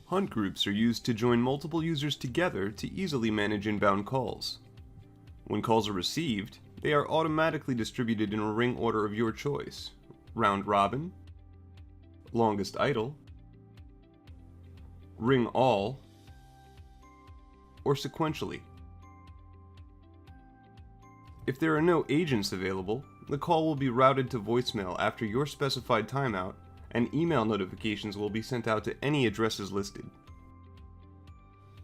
Hunt groups are used to join multiple users together to easily manage inbound calls. When calls are received, they are automatically distributed in a ring order of your choice: round robin, longest idle, ring all, or sequentially. If there are no agents available, the call will be routed to voicemail after your specified timeout, and email notifications will be sent out to any addresses listed.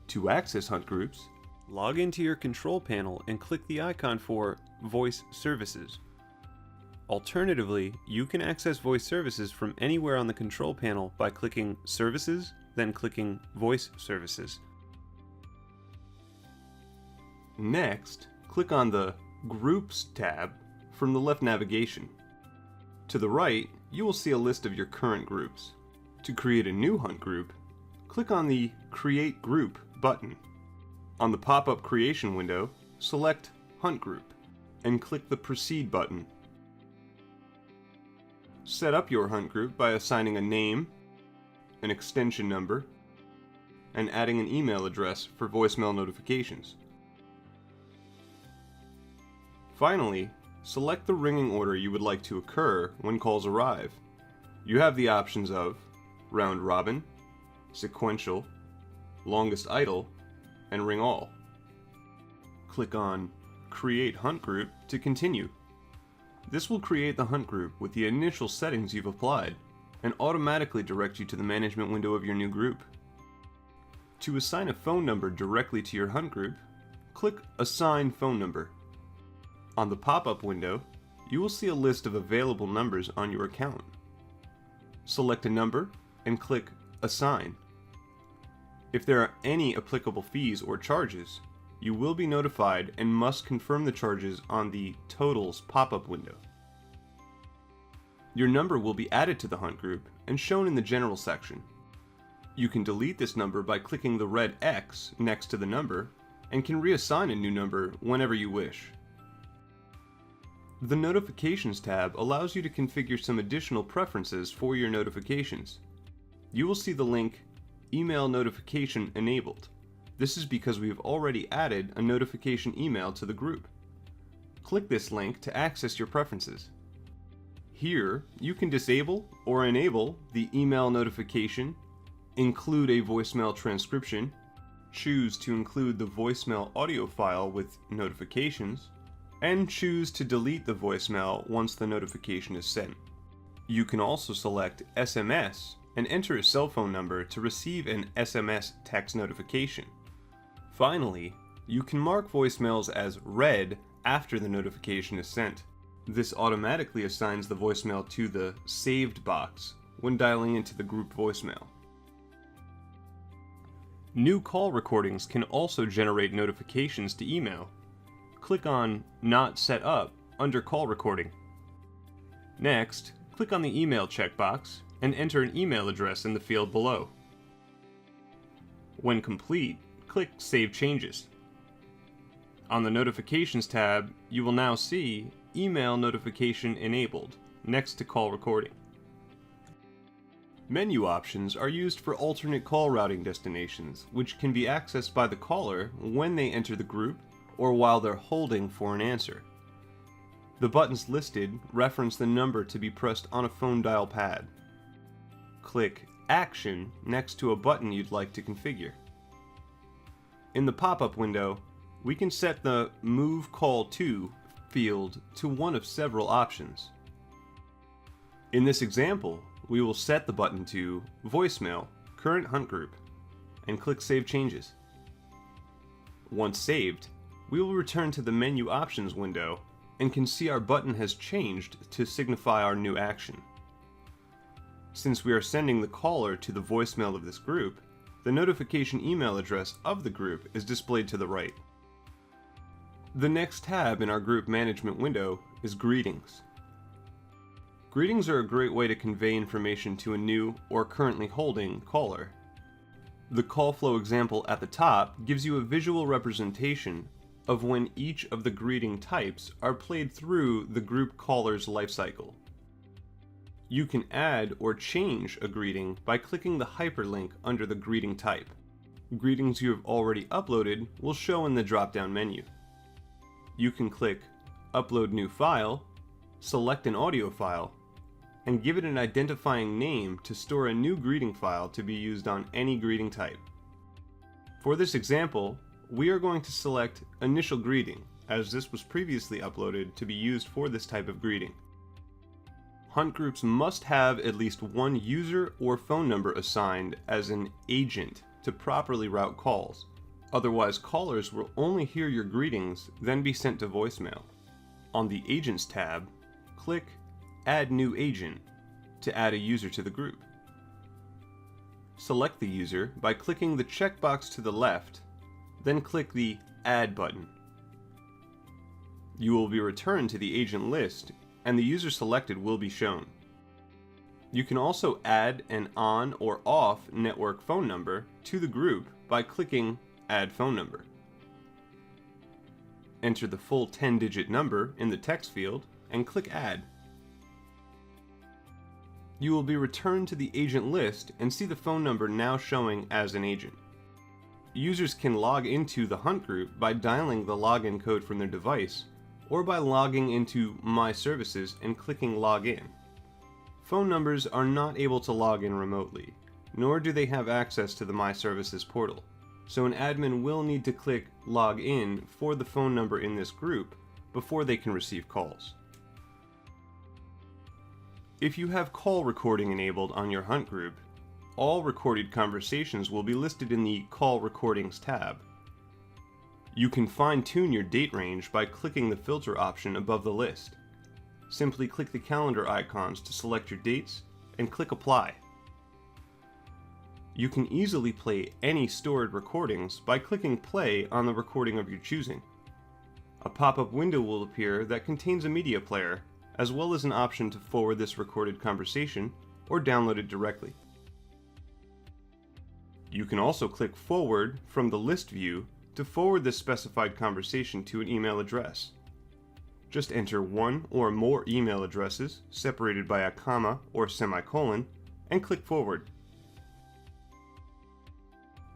To access Hunt Groups, log into your control panel and click the icon for Voice Services. Alternatively, you can access voice services from anywhere on the control panel by clicking Services, then clicking Voice Services. Next, click on the Groups tab from the left navigation. To the right, you will see a list of your current groups. To create a new Hunt group, click on the Create Group button. On the pop-up creation window, select Hunt Group and click the Proceed button. Set up your Hunt group by assigning a name, an extension number, and adding an email address for voicemail notifications. Finally, select the ringing order you would like to occur when calls arrive. You have the options of round robin, sequential, longest idle, and ring all. Click on Create Hunt Group to continue. This will create the Hunt group with the initial settings you've applied and automatically direct you to the management window of your new group. To assign a phone number directly to your Hunt group, click Assign Phone Number. On the pop-up window, you will see a list of available numbers on your account. Select a number and click Assign. If there are any applicable fees or charges, you will be notified and must confirm the charges on the Totals pop-up window. Your number will be added to the Hunt group and shown in the General section. You can delete this number by clicking the red X next to the number and can reassign a new number whenever you wish. The Notifications tab allows you to configure some additional preferences for your notifications. You will see the link Email Notification Enabled. This is because we have already added a notification email to the group. Click this link to access your preferences. Here, you can disable or enable the email notification, include a voicemail transcription, choose to include the voicemail audio file with notifications, and choose to delete the voicemail once the notification is sent. You can also select SMS and enter a cell phone number to receive an SMS text notification. Finally, you can mark voicemails as read after the notification is sent. This automatically assigns the voicemail to the Saved box when dialing into the group voicemail. New call recordings can also generate notifications to email. Click on Not Set Up under Call Recording. Next, click on the Email checkbox and enter an email address in the field below. When complete, click Save Changes. On the Notifications tab, you will now see Email Notification Enabled next to Call Recording. Menu options are used for alternate call routing destinations, which can be accessed by the caller when they enter the group or while they're holding for an answer. The buttons listed reference the number to be pressed on a phone dial pad. Click Action next to a button you'd like to configure. In the pop-up window, we can set the Move Call To field to one of several options. In this example, we will set the button to Voicemail, Current Hunt Group, and click Save Changes. Once saved, we will return to the Menu Options window and can see our button has changed to signify our new action. Since we are sending the caller to the voicemail of this group, the notification email address of the group is displayed to the right. The next tab in our group management window is Greetings. Greetings are a great way to convey information to a new or currently holding caller. The call flow example at the top gives you a visual representation of when each of the greeting types are played through the group caller's lifecycle. You can add or change a greeting by clicking the hyperlink under the greeting type. Greetings you have already uploaded will show in the drop-down menu. You can click Upload New File, select an audio file, and give it an identifying name to store a new greeting file to be used on any greeting type. For this example, we are going to select Initial Greeting, as this was previously uploaded to be used for this type of greeting. HuntGroups must have at least one user or phone number assigned as an agent to properly route calls. Otherwise, callers will only hear your greetings, then be sent to voicemail. On the Agents tab, click Add New Agent to add a user to the group. Select the user by clicking the checkbox to the left, then click the Add button. You will be returned to the agent list, and the user selected will be shown. You can also add an on or off network phone number to the group by clicking Add Phone Number. Enter the full 10-digit number in the text field and click Add. You will be returned to the agent list and see the phone number now showing as an agent. Users can log into the Hunt group by dialing the login code from their device, or by logging into My Services and clicking Login. Phone numbers are not able to log in remotely, nor do they have access to the My Services portal, so an admin will need to click Log In for the phone number in this group before they can receive calls. If you have call recording enabled on your Hunt group, all recorded conversations will be listed in the Call Recordings tab. You can fine-tune your date range by clicking the filter option above the list. Simply click the calendar icons to select your dates and click Apply. You can easily play any stored recordings by clicking Play on the recording of your choosing. A pop-up window will appear that contains a media player, as well as an option to forward this recorded conversation or download it directly. You can also click Forward from the list view to forward this specified conversation to an email address. Just enter one or more email addresses separated by a comma or semicolon and click Forward.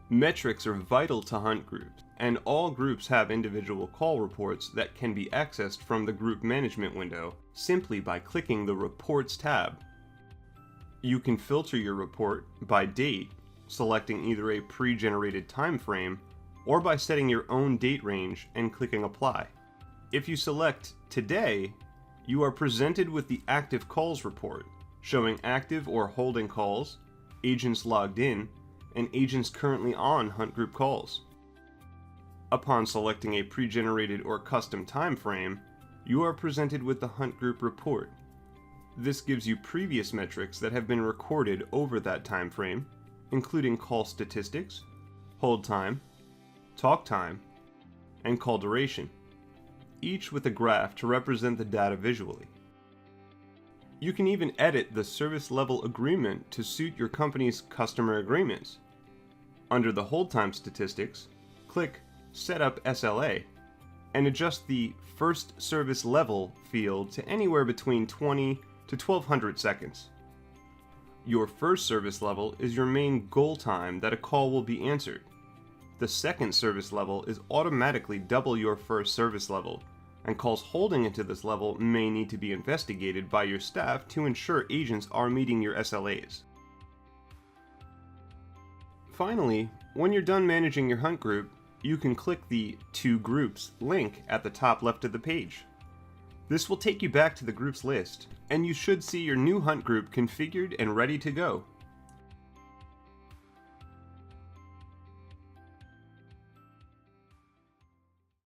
Metrics are vital to Hunt groups, and all groups have individual call reports that can be accessed from the Group Management window simply by clicking the Reports tab. You can filter your report by date, selecting either a pre-generated time frame or by setting your own date range and clicking Apply. If you select Today, you are presented with the Active Calls report, showing active or holding calls, agents logged in, and agents currently on Hunt group calls. Upon selecting a pre-generated or custom time frame, you are presented with the Hunt group report. This gives you previous metrics that have been recorded over that time frame, including call statistics, hold time, talk time, and call duration, each with a graph to represent the data visually. You can even edit the service level agreement to suit your company's customer agreements. Under the hold time statistics, click Set Up SLA and adjust the first service level field to anywhere between 20 to 1200 seconds. Your first service level is your main goal time that a call will be answered. The second service level is automatically double your first service level, and calls holding into this level may need to be investigated by your staff to ensure agents are meeting your SLAs. Finally, when you're done managing your Hunt group, you can click the To Groups link at the top left of the page. This will take you back to the groups list, and you should see your new Hunt group configured and ready to go.